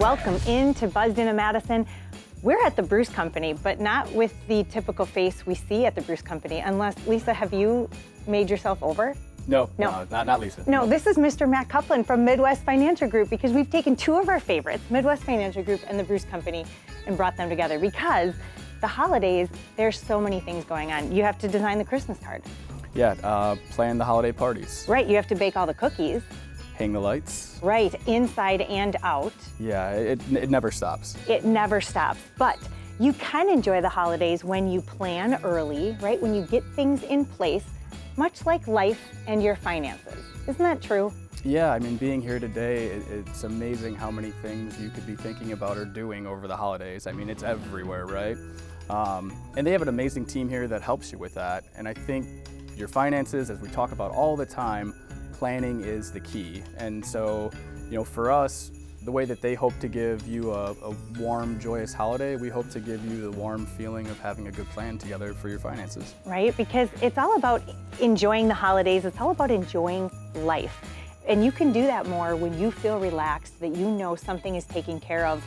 Welcome into Buzzed into Madison. We're at the Bruce Company, but not with the typical face we see at the Bruce Company, unless, Lisa, have you made yourself over? No, not Lisa. No, this is Mr. Matt Coupland from Midwest Financial Group, because we've taken two of our favorites, Midwest Financial Group and the Bruce Company, and brought them together because the holidays, there's so many things going on. You have to design the Christmas card. Yeah, plan the holiday parties. Right, you have to bake all the cookies. Hang the lights. Right, inside and out. Yeah, it never stops. It never stops, but you can enjoy the holidays when you plan early, right? When you get things in place, much like life and your finances. Isn't that true? Yeah, I mean, being here today, it's amazing how many things you could be thinking about or doing over the holidays. I mean, it's everywhere, right? And they have an amazing team here that helps you with that. And I think your finances, as we talk about all the time, planning is the key. And so, for us, the way that they hope to give you a warm, joyous holiday, we hope to give you the warm feeling of having a good plan together for your finances. Right, because it's all about enjoying the holidays. It's all about enjoying life. And you can do that more when you feel relaxed, that you know something is taken care of,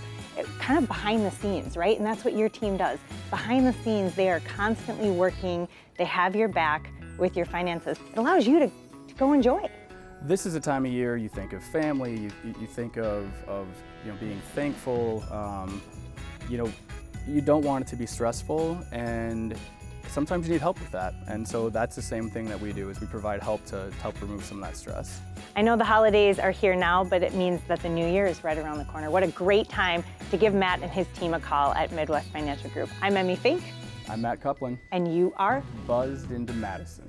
kind of behind the scenes, right? And that's what your team does. Behind the scenes, they are constantly working. They have your back with your finances. It allows you to go enjoy. This is a time of year you think of family, you think of being thankful. You don't want it to be stressful, and sometimes you need help with that. And so that's the same thing that we do, is we provide help to help remove some of that stress. I know the holidays are here now, but it means that the new year is right around the corner. What a great time to give Matt and his team a call at Midwest Financial Group. I'm Emmy Fink. I'm Matt Coupland. And you are? Buzzed into Madison.